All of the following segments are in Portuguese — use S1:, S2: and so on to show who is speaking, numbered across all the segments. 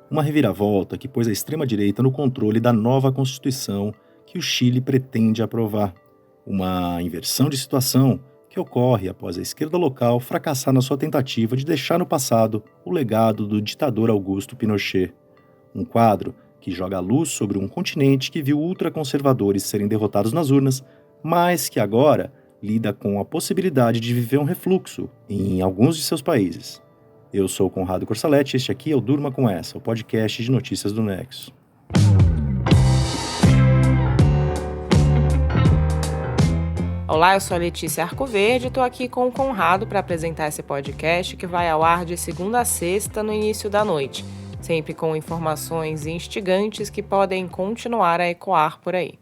S1: Uma reviravolta que pôs a extrema-direita no controle da nova Constituição que o Chile pretende aprovar. Uma inversão de situação que ocorre após a esquerda local fracassar na sua tentativa de deixar no passado o legado do ditador Augusto Pinochet. Um quadro que joga a luz sobre um continente que viu ultraconservadores serem derrotados nas urnas, mas que agora lida com a possibilidade de viver um refluxo em alguns de seus países. Eu sou Conrado Corsaletti e este aqui é o Durma Com Essa, o podcast de notícias do Nexo.
S2: Olá, eu sou a Letícia Arcoverde e estou aqui com o Conrado para apresentar esse podcast que vai ao ar de segunda a sexta no início da noite, sempre com informações instigantes que podem continuar a ecoar por aí.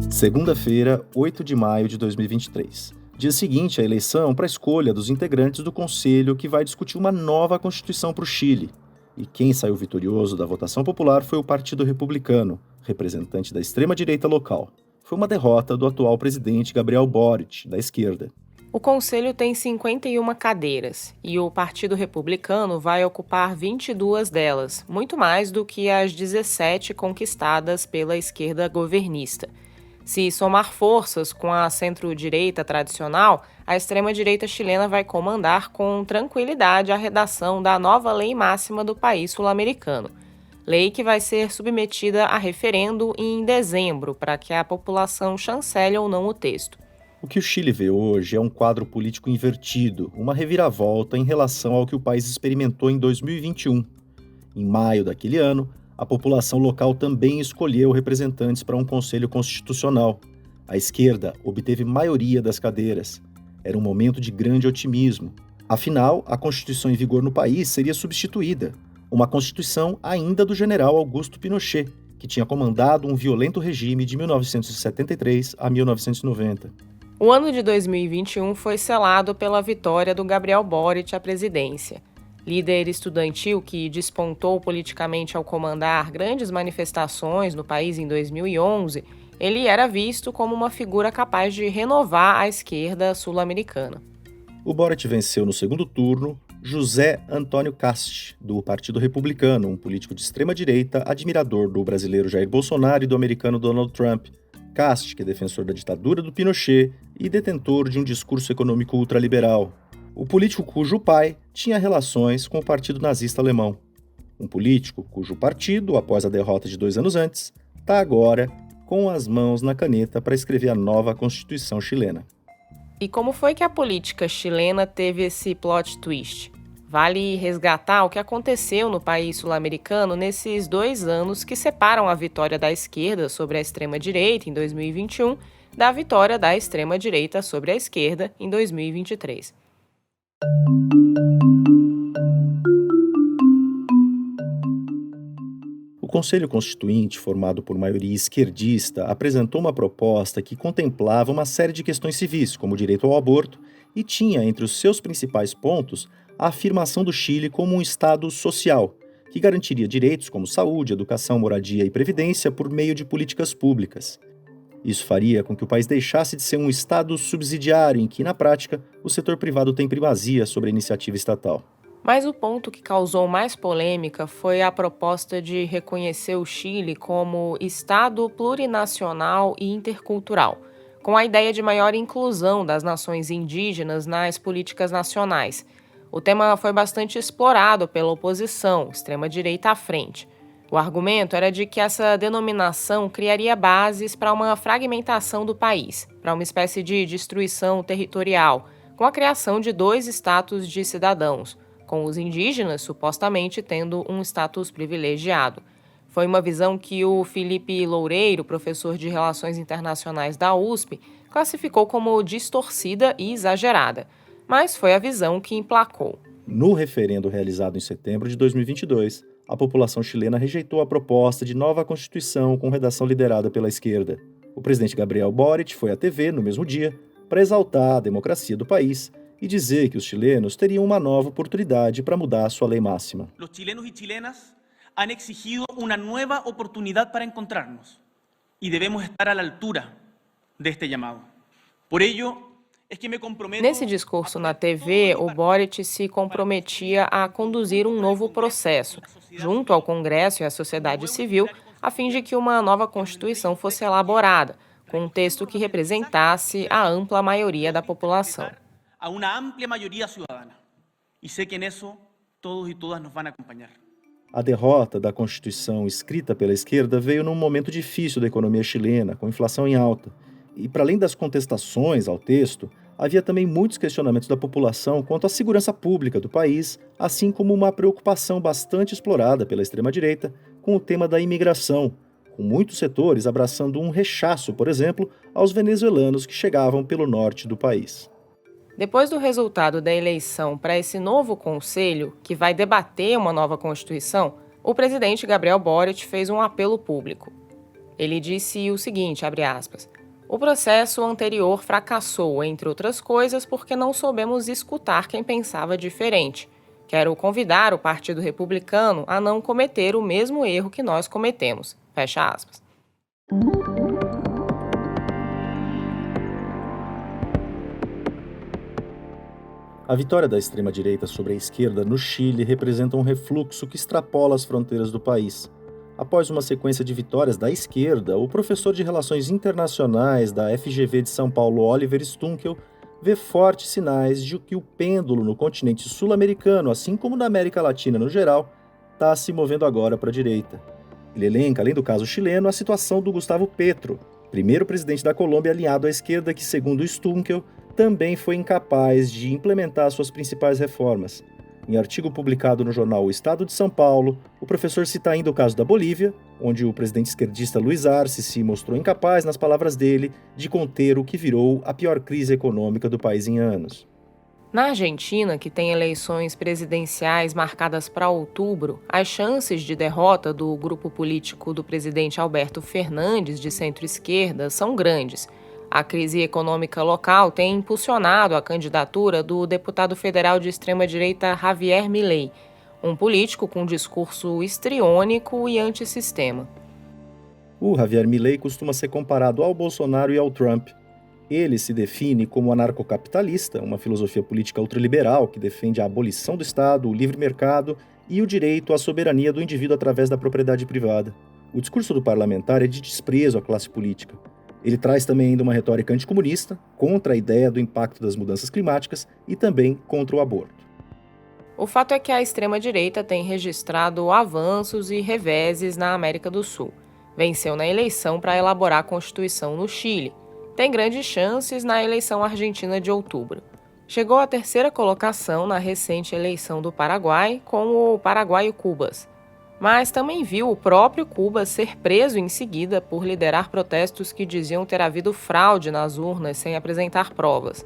S1: Segunda-feira, 8 de maio de 2023. Dia seguinte à eleição para a escolha dos integrantes do Conselho que vai discutir uma nova Constituição para o Chile. E quem saiu vitorioso da votação popular foi o Partido Republicano, representante da extrema-direita local. Foi uma derrota do atual presidente Gabriel Boric, da esquerda.
S2: O Conselho tem 51 cadeiras e o Partido Republicano vai ocupar 22 delas, muito mais do que as 17 conquistadas pela esquerda governista. Se somar forças com a centro-direita tradicional, a extrema-direita chilena vai comandar com tranquilidade a redação da nova lei máxima do país sul-americano. Lei que vai ser submetida a referendo em dezembro, para que a população chancele ou não o texto.
S1: O que o Chile vê hoje é um quadro político invertido, uma reviravolta em relação ao que o país experimentou em 2021. Em maio daquele ano, a população local também escolheu representantes para um conselho constitucional. A esquerda obteve maioria das cadeiras. Era um momento de grande otimismo. Afinal, a Constituição em vigor no país seria substituída. Uma Constituição ainda do general Augusto Pinochet, que tinha comandado um violento regime de 1973 a 1990.
S2: O ano de 2021 foi selado pela vitória do Gabriel Boric à presidência. Líder estudantil que despontou politicamente ao comandar grandes manifestações no país em 2011, ele era visto como uma figura capaz de renovar a esquerda sul-americana.
S1: O Boric venceu no segundo turno José Antônio Kast, do Partido Republicano, um político de extrema-direita, admirador do brasileiro Jair Bolsonaro e do americano Donald Trump. Kast, que é defensor da ditadura do Pinochet e detentor de um discurso econômico ultraliberal. O político cujo pai tinha relações com o Partido Nazista Alemão. Um político cujo partido, após a derrota de 2 anos antes, está agora com as mãos na caneta para escrever a nova Constituição chilena.
S2: E como foi que a política chilena teve esse plot twist? Vale resgatar o que aconteceu no país sul-americano nesses 2 anos que separam a vitória da esquerda sobre a extrema-direita em 2021 da vitória da extrema-direita sobre a esquerda em 2023.
S1: O Conselho Constituinte, formado por maioria esquerdista, apresentou uma proposta que contemplava uma série de questões civis, como o direito ao aborto, e tinha entre os seus principais pontos a afirmação do Chile como um Estado social, que garantiria direitos como saúde, educação, moradia e previdência por meio de políticas públicas. Isso faria com que o país deixasse de ser um Estado subsidiário em que, na prática, o setor privado tem primazia sobre a iniciativa estatal.
S2: Mas o ponto que causou mais polêmica foi a proposta de reconhecer o Chile como Estado plurinacional e intercultural, com a ideia de maior inclusão das nações indígenas nas políticas nacionais. O tema foi bastante explorado pela oposição, extrema-direita à frente. O argumento era de que essa denominação criaria bases para uma fragmentação do país, para uma espécie de destruição territorial, com a criação de 2 status de cidadãos, com os indígenas supostamente tendo um status privilegiado. Foi uma visão que o Felipe Loureiro, professor de Relações Internacionais da USP, classificou como distorcida e exagerada, mas foi a visão que emplacou.
S1: No referendo realizado em setembro de 2022, a população chilena rejeitou a proposta de nova Constituição com redação liderada pela esquerda. O presidente Gabriel Boric foi à TV no mesmo dia para exaltar a democracia do país e dizer que os chilenos teriam uma nova oportunidade para mudar a sua lei máxima.
S3: Os chilenos e chilenas han exigido uma nova oportunidade para encontrarnos e devemos estar à altura deste chamado. Por ello,
S2: Nesse discurso na TV, o Boric se comprometia a conduzir um novo processo, junto ao Congresso e à sociedade civil, a fim de que uma nova Constituição fosse elaborada, com um texto que representasse a ampla maioria da população.
S3: A uma ampla maioria cidadana. E sei que nisso todos e todas nos vão acompanhar.
S1: A derrota da Constituição escrita pela esquerda veio num momento difícil da economia chilena, com inflação em alta. E, para além das contestações ao texto, havia também muitos questionamentos da população quanto à segurança pública do país, assim como uma preocupação bastante explorada pela extrema-direita com o tema da imigração, com muitos setores abraçando um rechaço, por exemplo, aos venezuelanos que chegavam pelo norte do país.
S2: Depois do resultado da eleição para esse novo conselho, que vai debater uma nova Constituição, o presidente Gabriel Boric fez um apelo público. Ele disse o seguinte, abre aspas, o processo anterior fracassou, entre outras coisas, porque não soubemos escutar quem pensava diferente. Quero convidar o Partido Republicano a não cometer o mesmo erro que nós cometemos. Fecha aspas.
S1: A vitória da extrema-direita sobre a esquerda no Chile representa um refluxo que extrapola as fronteiras do país. Após uma sequência de vitórias da esquerda, o professor de Relações Internacionais da FGV de São Paulo, Oliver Stunkel, vê fortes sinais de que o pêndulo no continente sul-americano, assim como na América Latina no geral, está se movendo agora para a direita. Ele elenca, além do caso chileno, a situação do Gustavo Petro, primeiro presidente da Colômbia alinhado à esquerda que, segundo Stunkel, também foi incapaz de implementar suas principais reformas. Em artigo publicado no jornal O Estado de São Paulo, o professor cita ainda o caso da Bolívia, onde o presidente esquerdista Luiz Arce se mostrou incapaz, nas palavras dele, de conter o que virou a pior crise econômica do país em anos.
S2: Na Argentina, que tem eleições presidenciais marcadas para outubro, as chances de derrota do grupo político do presidente Alberto Fernandes, de centro-esquerda, são grandes. A crise econômica local tem impulsionado a candidatura do deputado federal de extrema-direita Javier Milei, um político com discurso histriônico e antissistema.
S1: O Javier Milei costuma ser comparado ao Bolsonaro e ao Trump. Ele se define como anarcocapitalista, uma filosofia política ultraliberal que defende a abolição do Estado, o livre mercado e o direito à soberania do indivíduo através da propriedade privada. O discurso do parlamentar é de desprezo à classe política. Ele traz também ainda uma retórica anticomunista, contra a ideia do impacto das mudanças climáticas e também contra o aborto.
S2: O fato é que a extrema-direita tem registrado avanços e reveses na América do Sul. Venceu na eleição para elaborar a Constituição no Chile. Tem grandes chances na eleição argentina de outubro. Chegou à terceira colocação na recente eleição do Paraguai com o paraguaio Cubas. Mas também viu o próprio Cuba ser preso em seguida por liderar protestos que diziam ter havido fraude nas urnas sem apresentar provas.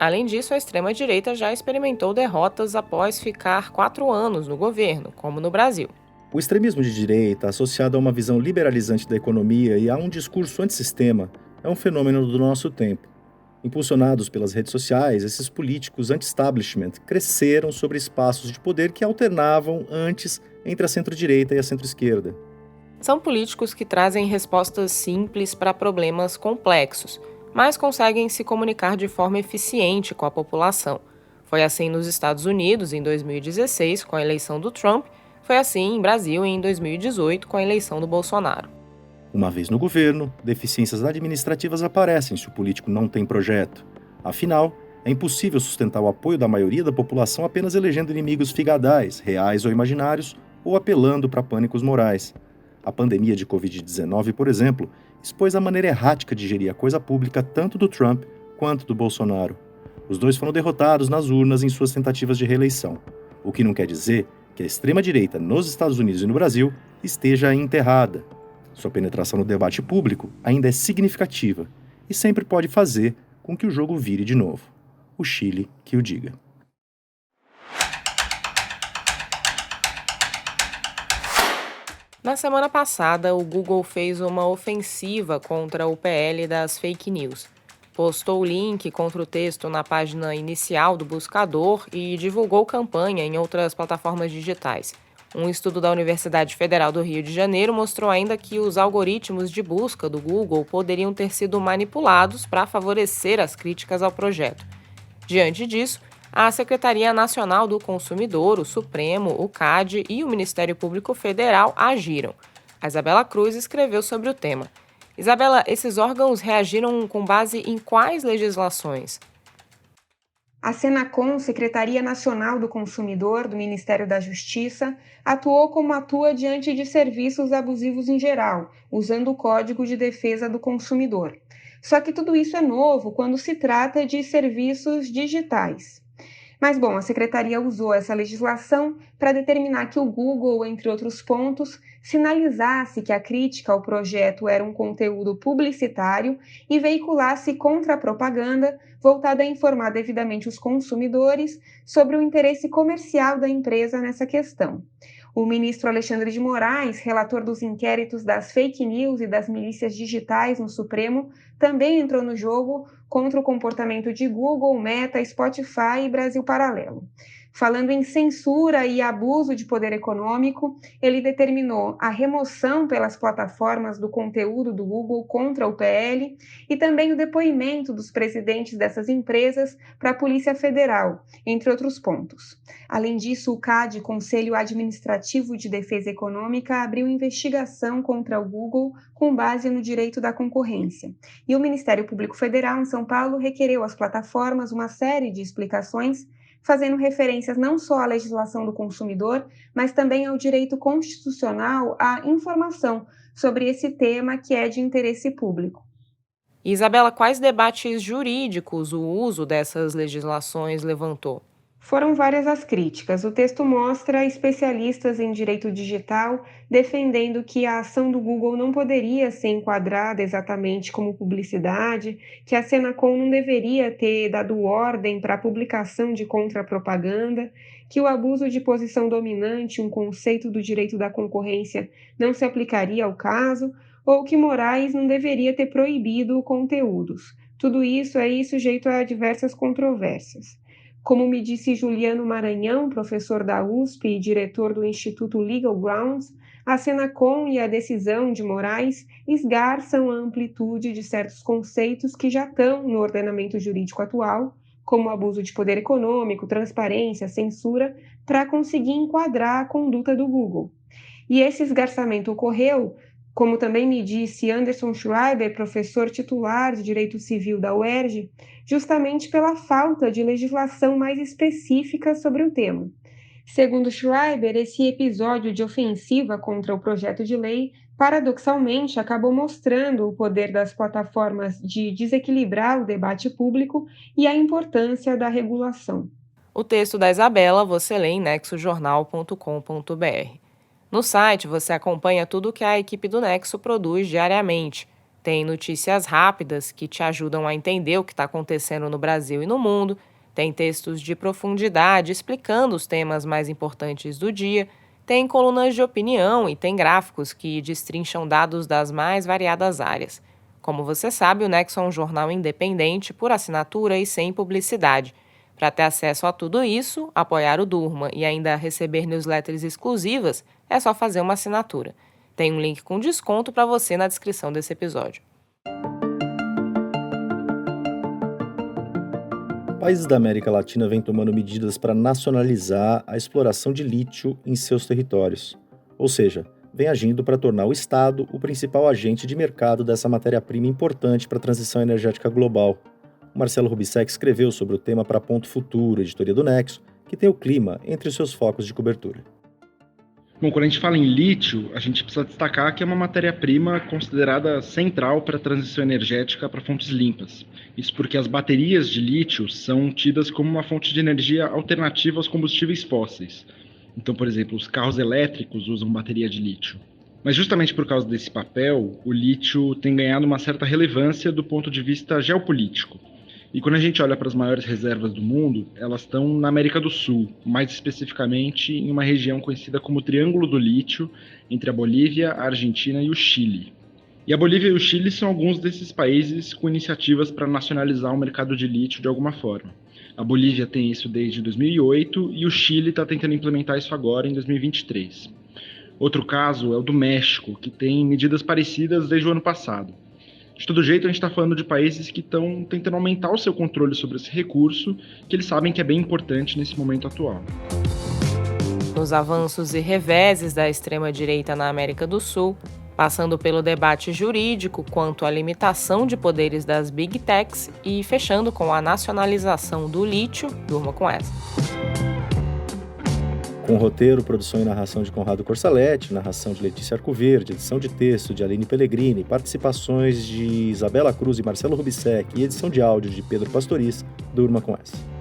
S2: Além disso, a extrema-direita já experimentou derrotas após ficar 4 anos no governo, como no Brasil.
S1: O extremismo de direita, associado a uma visão liberalizante da economia e a um discurso antissistema, é um fenômeno do nosso tempo. Impulsionados pelas redes sociais, esses políticos anti-establishment cresceram sobre espaços de poder que alternavam antes entre a centro-direita e a centro-esquerda.
S2: São políticos que trazem respostas simples para problemas complexos, mas conseguem se comunicar de forma eficiente com a população. Foi assim nos Estados Unidos em 2016, com a eleição do Trump, foi assim em Brasil em 2018, com a eleição do Bolsonaro.
S1: Uma vez no governo, deficiências administrativas aparecem se o político não tem projeto. Afinal, é impossível sustentar o apoio da maioria da população apenas elegendo inimigos figadais, reais ou imaginários, ou apelando para pânicos morais. A pandemia de Covid-19, por exemplo, expôs a maneira errática de gerir a coisa pública tanto do Trump quanto do Bolsonaro. Os dois foram derrotados nas urnas em suas tentativas de reeleição, o que não quer dizer que a extrema-direita nos Estados Unidos e no Brasil esteja enterrada. Sua penetração no debate público ainda é significativa e sempre pode fazer com que o jogo vire de novo. O Chile que o diga.
S2: Na semana passada, o Google fez uma ofensiva contra o PL das fake news. Postou o link contra o texto na página inicial do buscador e divulgou campanha em outras plataformas digitais. Um estudo da Universidade Federal do Rio de Janeiro mostrou ainda que os algoritmos de busca do Google poderiam ter sido manipulados para favorecer as críticas ao projeto. Diante disso, a Secretaria Nacional do Consumidor, o Supremo, o CAD e o Ministério Público Federal agiram. A Isabela Cruz escreveu sobre o tema. Isabela, esses órgãos reagiram com base em quais legislações?
S4: A Senacom, Secretaria Nacional do Consumidor do Ministério da Justiça, atuou como atua diante de serviços abusivos em geral, usando o Código de Defesa do Consumidor. Só que tudo isso é novo quando se trata de serviços digitais. Mas, bom, a Secretaria usou essa legislação para determinar que o Google, entre outros pontos, sinalizasse que a crítica ao projeto era um conteúdo publicitário e veiculasse contra-propaganda voltada a informar devidamente os consumidores sobre o interesse comercial da empresa nessa questão. O ministro Alexandre de Moraes, relator dos inquéritos das fake news e das milícias digitais no Supremo, também entrou no jogo contra o comportamento de Google, Meta, Spotify e Brasil Paralelo. Falando em censura e abuso de poder econômico, ele determinou a remoção pelas plataformas do conteúdo do Google contra o PL e também o depoimento dos presidentes dessas empresas para a Polícia Federal, entre outros pontos. Além disso, o CAD, Conselho Administrativo de Defesa Econômica, abriu investigação contra o Google com base no direito da concorrência. E o Ministério Público Federal, em São Paulo, requereu às plataformas uma série de explicações fazendo referências não só à legislação do consumidor, mas também ao direito constitucional à informação sobre esse tema que é de interesse público.
S2: Isabela, quais debates jurídicos o uso dessas legislações levantou?
S4: Foram várias as críticas. O texto mostra especialistas em direito digital defendendo que a ação do Google não poderia ser enquadrada exatamente como publicidade, que a Senacom não deveria ter dado ordem para a publicação de contrapropaganda, que o abuso de posição dominante, um conceito do direito da concorrência, não se aplicaria ao caso, ou que Moraes não deveria ter proibido conteúdos. Tudo isso é sujeito a diversas controvérsias. Como me disse Juliano Maranhão, professor da USP e diretor do Instituto Legal Grounds, a Senacom e a decisão de Moraes esgarçam a amplitude de certos conceitos que já estão no ordenamento jurídico atual, como abuso de poder econômico, transparência, censura, para conseguir enquadrar a conduta do Google. E esse esgarçamento ocorreu, como também me disse Anderson Schreiber, professor titular de Direito Civil da UERJ, justamente pela falta de legislação mais específica sobre o tema. Segundo Schreiber, esse episódio de ofensiva contra o projeto de lei, paradoxalmente, acabou mostrando o poder das plataformas de desequilibrar o debate público e a importância da regulação.
S2: O texto da Isabela você lê em nexojornal.com.br. No site, você acompanha tudo o que a equipe do Nexo produz diariamente. Tem notícias rápidas que te ajudam a entender o que está acontecendo no Brasil e no mundo. Tem textos de profundidade explicando os temas mais importantes do dia. Tem colunas de opinião e tem gráficos que destrincham dados das mais variadas áreas. Como você sabe, o Nexo é um jornal independente, por assinatura e sem publicidade. Para ter acesso a tudo isso, apoiar o Durma e ainda receber newsletters exclusivas, é só fazer uma assinatura. Tem um link com desconto para você na descrição desse episódio.
S1: Países da América Latina vêm tomando medidas para nacionalizar a exploração de lítio em seus territórios. Ou seja, vem agindo para tornar o Estado o principal agente de mercado dessa matéria-prima importante para a transição energética global. O Marcelo Rubissec escreveu sobre o tema para Ponto Futuro, editoria do Nexo, que tem o clima entre os seus focos de cobertura.
S5: Bom, quando a gente fala em lítio, a gente precisa destacar que é uma matéria-prima considerada central para a transição energética para fontes limpas. Isso porque as baterias de lítio são tidas como uma fonte de energia alternativa aos combustíveis fósseis. Então, por exemplo, os carros elétricos usam bateria de lítio. Mas justamente por causa desse papel, o lítio tem ganhado uma certa relevância do ponto de vista geopolítico. E quando a gente olha para as maiores reservas do mundo, elas estão na América do Sul, mais especificamente em uma região conhecida como Triângulo do Lítio, entre a Bolívia, a Argentina e o Chile. E a Bolívia e o Chile são alguns desses países com iniciativas para nacionalizar o mercado de lítio de alguma forma. A Bolívia tem isso desde 2008 e o Chile está tentando implementar isso agora em 2023. Outro caso é o do México, que tem medidas parecidas desde o ano passado. De todo jeito, a gente está falando de países que estão tentando aumentar o seu controle sobre esse recurso, que eles sabem que é bem importante nesse momento atual.
S2: Nos avanços e reveses da extrema-direita na América do Sul, passando pelo debate jurídico quanto à limitação de poderes das Big Techs e fechando com a nacionalização do lítio, durma com essa.
S1: Com roteiro, produção e narração de Conrado Corsaletti, narração de Letícia Arcoverde, edição de texto de Aline Pellegrini, participações de Isabela Cruz e Marcelo Rubissec e edição de áudio de Pedro Pastoriz, durma com essa.